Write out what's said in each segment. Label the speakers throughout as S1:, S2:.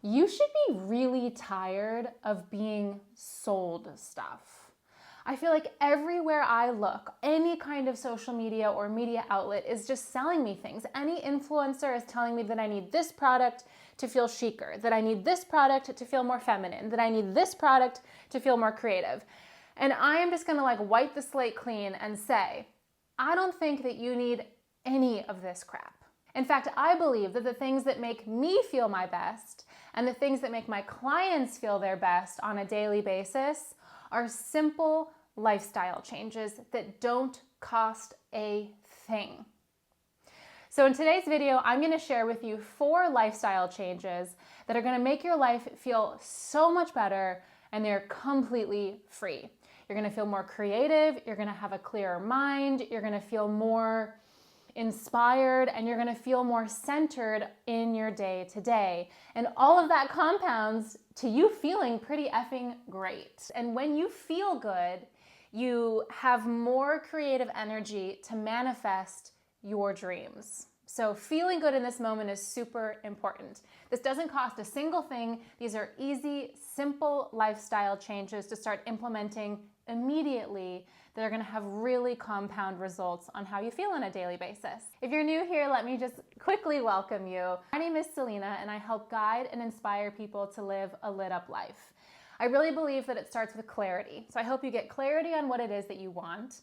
S1: You should be really tired of being sold stuff. I feel like everywhere I look, any kind of social media or media outlet is just selling me things. Any influencer is telling me that I need this product to feel chicer, that I need this product to feel more feminine, that I need this product to feel more creative. And I am just gonna wipe the slate clean and say, I don't think that you need any of this crap. In fact, I believe that the things that make me feel my best and the things that make my clients feel their best on a daily basis are simple lifestyle changes that don't cost a thing. So in today's video, I'm going to share with you 4 lifestyle changes that are going to make your life feel so much better, and they're completely free. You're going to feel more creative, you're going to have a clearer mind, you're going to feel more inspired, and you're going to feel more centered in your day to day. And all of that compounds to you feeling pretty effing great. And when you feel good, you have more creative energy to manifest your dreams. So feeling good in this moment is super important. This doesn't cost a single thing. These are easy, simple lifestyle changes to start implementing immediately that are going to have really compound results on how you feel on a daily basis. If you're new here, let me just quickly welcome you. My name is Selena, and I help guide and inspire people to live a lit up life. I really believe that it starts with clarity. So I hope you get clarity on what it is that you want,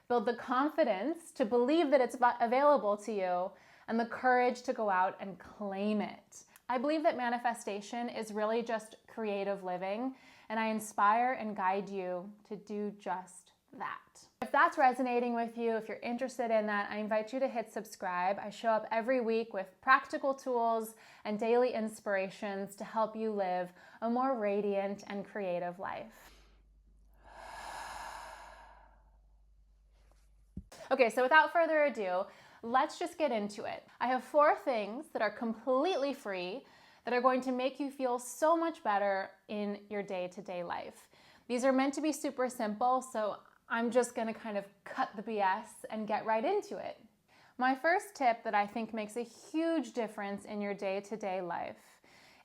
S1: build the confidence to believe that it's available to you, and the courage to go out and claim it. I believe that manifestation is really just creative living, and I inspire and guide you to do just that. If that's resonating with you, if you're interested in that, I invite you to hit subscribe. I show up every week with practical tools and daily inspirations to help you live a more radiant and creative life. Okay, so without further ado, let's just get into it. I have 4 things that are completely free that are going to make you feel so much better in your day-to-day life. These are meant to be super simple, so I'm just gonna kind of cut the BS and get right into it. My first tip that I think makes a huge difference in your day-to-day life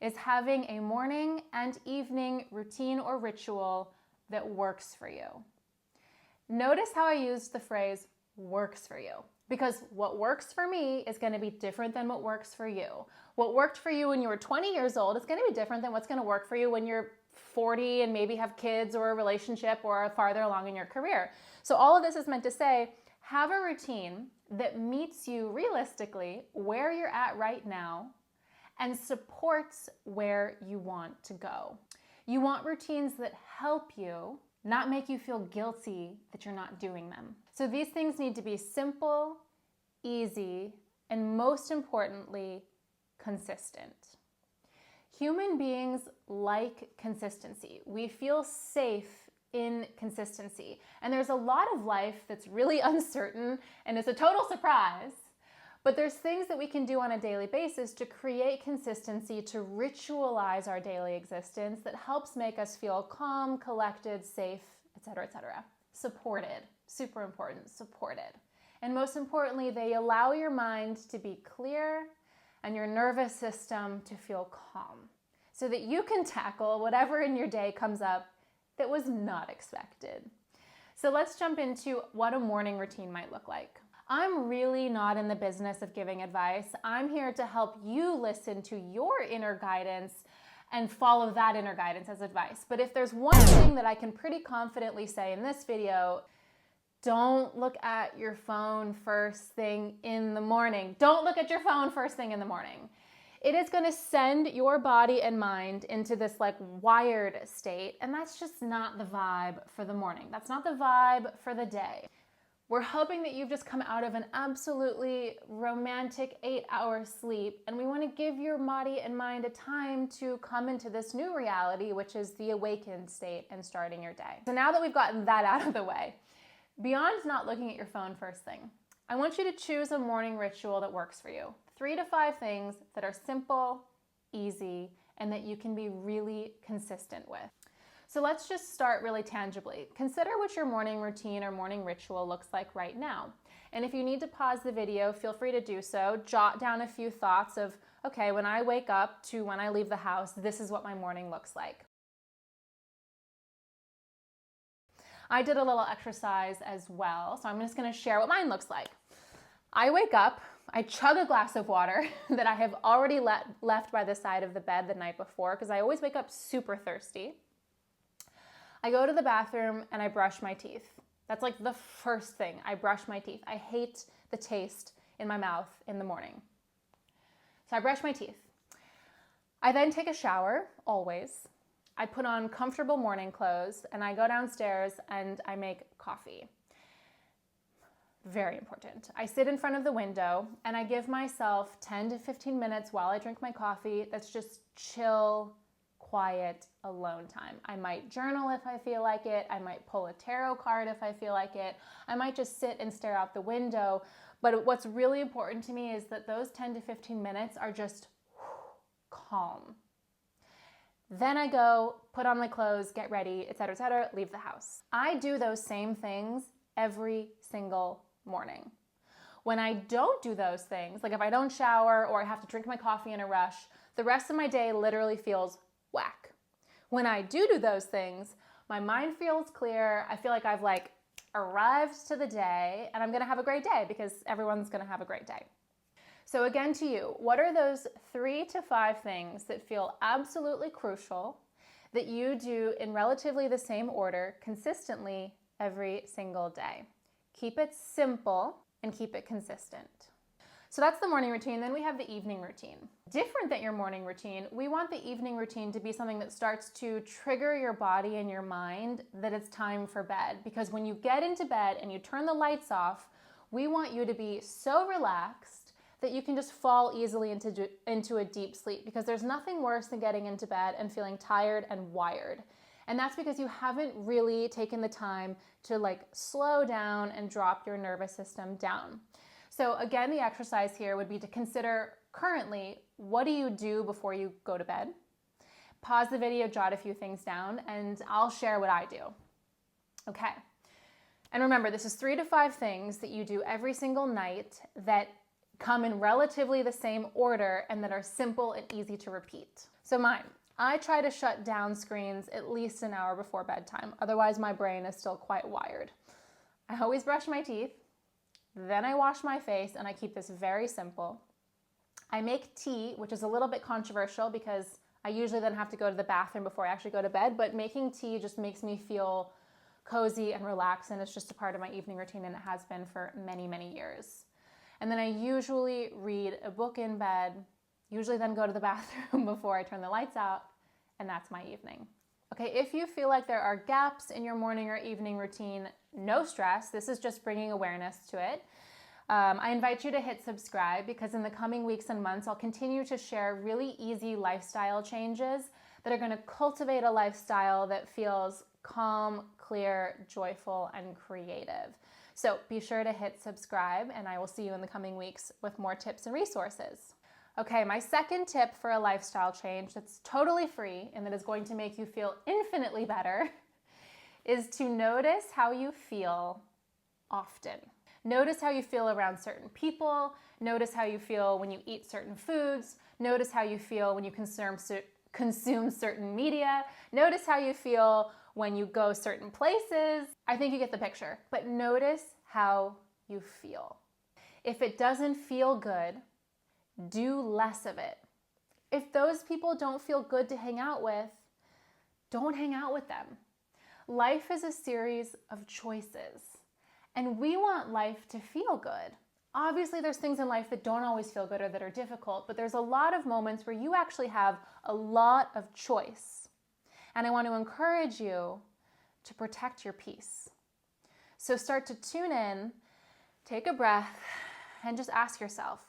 S1: is having a morning and evening routine or ritual that works for you. Notice how I used the phrase works for you, because what works for me is going to be different than what works for you. What worked for you when you were 20 years old is going to be different than what's going to work for you when you're 40 and maybe have kids or a relationship or are farther along in your career. So all of this is meant to say, have a routine that meets you realistically where you're at right now and supports where you want to go. You want routines that help you, not make you feel guilty that you're not doing them. So these things need to be simple, easy, and most importantly, consistent. Human beings like consistency. We feel safe in consistency. And there's a lot of life that's really uncertain and it's a total surprise. But there's things that we can do on a daily basis to create consistency, to ritualize our daily existence that helps make us feel calm, collected, safe, etc., etc. Supported, super important, supported. And most importantly, they allow your mind to be clear and your nervous system to feel calm so that you can tackle whatever in your day comes up that was not expected. So let's jump into what a morning routine might look like. I'm really not in the business of giving advice. I'm here to help you listen to your inner guidance and follow that inner guidance as advice. But if there's one thing that I can pretty confidently say in this video, don't look at your phone first thing in the morning. Don't look at your phone first thing in the morning. It is going to send your body and mind into this wired state, and that's just not the vibe for the morning. That's not the vibe for the day. We're hoping that you've just come out of an absolutely romantic 8-hour sleep, and we want to give your body and mind a time to come into this new reality, which is the awakened state and starting your day. So now that we've gotten that out of the way, beyond not looking at your phone first thing, I want you to choose a morning ritual that works for you. 3 to 5 things that are simple, easy, and that you can be really consistent with. So let's just start really tangibly. Consider what your morning routine or morning ritual looks like right now. And if you need to pause the video, feel free to do so. Jot down a few thoughts of, okay, when I wake up to when I leave the house, this is what my morning looks like. I did a little exercise as well, so I'm just gonna share what mine looks like. I wake up, I chug a glass of water that I have already left by the side of the bed the night before, because I always wake up super thirsty. I go to the bathroom and I brush my teeth. That's like the first thing. I brush my teeth. I hate the taste in my mouth in the morning. So I brush my teeth. I then take a shower, always. I put on comfortable morning clothes and I go downstairs and I make coffee. Very important. I sit in front of the window and I give myself 10 to 15 minutes while I drink my coffee. That's just chill, quiet, alone time. I might journal if I feel like it. I might pull a tarot card if I feel like it. I might just sit and stare out the window. But what's really important to me is that those 10 to 15 minutes are just calm. Then I go, put on my clothes, get ready, etc., leave the house. I do those same things every single morning. When I don't do those things, like if I don't shower or I have to drink my coffee in a rush, the rest of my day literally feels whack. When I do those things, my mind feels clear. I feel like I've arrived to the day and I'm gonna have a great day because everyone's gonna have a great day. So again to you, what are those 3 to 5 things that feel absolutely crucial that you do in relatively the same order consistently every single day? Keep it simple and keep it consistent. So that's the morning routine. Then we have the evening routine. Different than your morning routine, we want the evening routine to be something that starts to trigger your body and your mind that it's time for bed. Because when you get into bed and you turn the lights off, we want you to be so relaxed that you can just fall easily into a deep sleep, because there's nothing worse than getting into bed and feeling tired and wired. And that's because you haven't really taken the time to slow down and drop your nervous system down. So again, the exercise here would be to consider currently, what do you do before you go to bed? Pause the video, jot a few things down, and I'll share what I do. Okay. And remember, this is 3 to 5 things that you do every single night that come in relatively the same order and that are simple and easy to repeat. So mine, I try to shut down screens at least an hour before bedtime. Otherwise, my brain is still quite wired. I always brush my teeth. Then I wash my face, and I keep this very simple. I make tea, which is a little bit controversial because I usually then have to go to the bathroom before I actually go to bed, but making tea just makes me feel cozy and relaxed, and it's just a part of my evening routine, and it has been for many, many years. And then I usually read a book in bed, usually then go to the bathroom before I turn the lights out, and that's my evening. Okay, if you feel like there are gaps in your morning or evening routine, no stress. This is just bringing awareness to it. I invite you to hit subscribe, because in the coming weeks and months, I'll continue to share really easy lifestyle changes that are going to cultivate a lifestyle that feels calm, clear, joyful, and creative. So be sure to hit subscribe, and I will see you in the coming weeks with more tips and resources. Okay, my second tip for a lifestyle change that's totally free and that is going to make you feel infinitely better is to notice how you feel often. Notice how you feel around certain people. Notice how you feel when you eat certain foods. Notice how you feel when you consume certain media. Notice how you feel when you go certain places. I think you get the picture. But notice how you feel. If it doesn't feel good, do less of it. If those people don't feel good to hang out with, don't hang out with them. Life is a series of choices, and we want life to feel good. Obviously, there's things in life that don't always feel good or that are difficult, but there's a lot of moments where you actually have a lot of choice. And I want to encourage you to protect your peace. So start to tune in, take a breath, and just ask yourself,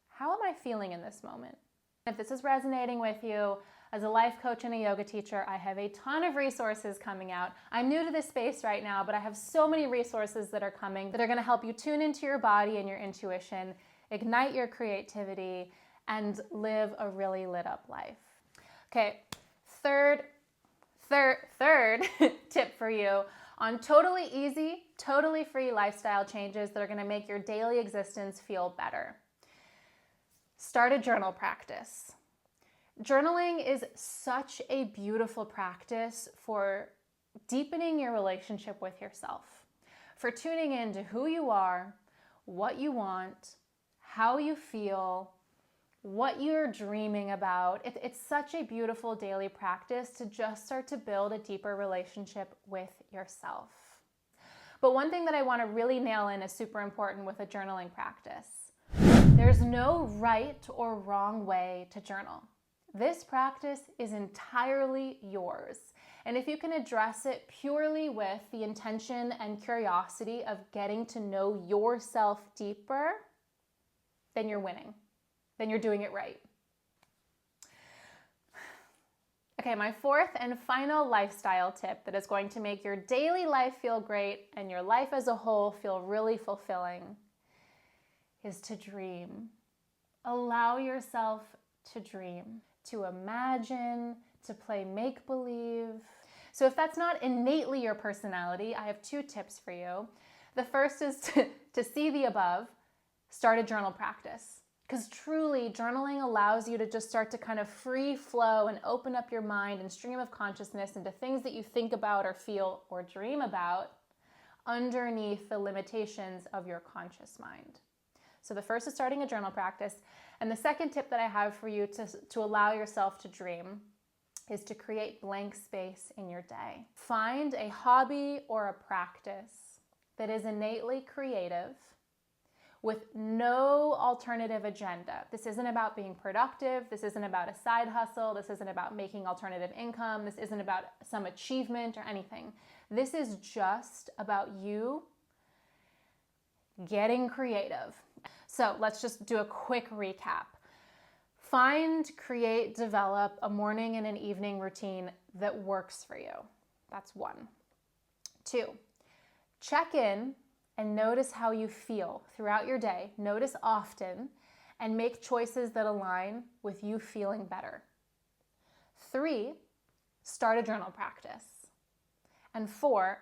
S1: how am I feeling in this moment? If this is resonating with you, as a life coach and a yoga teacher, I have a ton of resources coming out. I'm new to this space right now, but I have so many resources that are coming that are going to help you tune into your body and your intuition, ignite your creativity, and live a really lit up life. Okay, third tip for you on totally easy, totally free lifestyle changes that are going to make your daily existence feel better. Start a journal practice. Journaling is such a beautiful practice for deepening your relationship with yourself, for tuning into who you are, what you want, how you feel, what you're dreaming about. It's such a beautiful daily practice to just start to build a deeper relationship with yourself. But one thing that I want to really nail in is super important with a journaling practice. There's no right or wrong way to journal. This practice is entirely yours. And if you can address it purely with the intention and curiosity of getting to know yourself deeper, then you're winning. Then you're doing it right. Okay, my fourth and final lifestyle tip that is going to make your daily life feel great and your life as a whole feel really fulfilling is to dream. Allow yourself to dream, to imagine, to play make-believe. So if that's not innately your personality, I have two tips for you. The first is to see the above, start a journal practice. Because truly, journaling allows you to just start to kind of free flow and open up your mind and stream of consciousness into things that you think about or feel or dream about underneath the limitations of your conscious mind. So the first is starting a journal practice. And the second tip that I have for you to allow yourself to dream is to create blank space in your day. Find a hobby or a practice that is innately creative with no alternative agenda. This isn't about being productive. This isn't about a side hustle. This isn't about making alternative income. This isn't about some achievement or anything. This is just about you getting creative. So let's just do a quick recap. Find, create, develop a morning and an evening routine that works for you. That's 1. 2, check in and notice how you feel throughout your day. Notice often and make choices that align with you feeling better. 3, start a journal practice. And 4,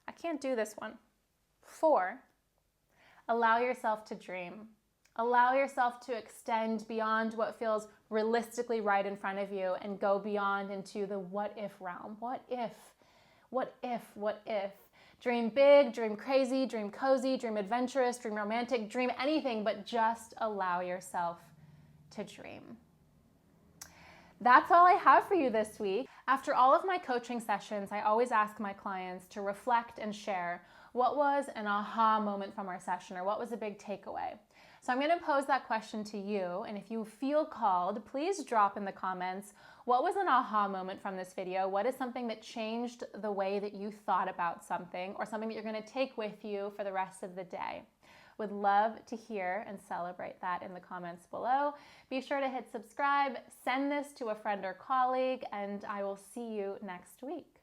S1: I can't do this one. 4, allow yourself to dream. Allow yourself to extend beyond what feels realistically right in front of you and go beyond into the what if realm. What if? What if? What if? Dream big, dream crazy, dream cozy, dream adventurous, dream romantic, dream anything, but just allow yourself to dream. That's all I have for you this week. After all of my coaching sessions, I always ask my clients to reflect and share what was an aha moment from our session or what was a big takeaway. So I'm going to pose that question to you, and if you feel called, please drop in the comments, what was an aha moment from this video? What is something that changed the way that you thought about something or something that you're going to take with you for the rest of the day? Would love to hear and celebrate that in the comments below. Be sure to hit subscribe, send this to a friend or colleague, and I will see you next week.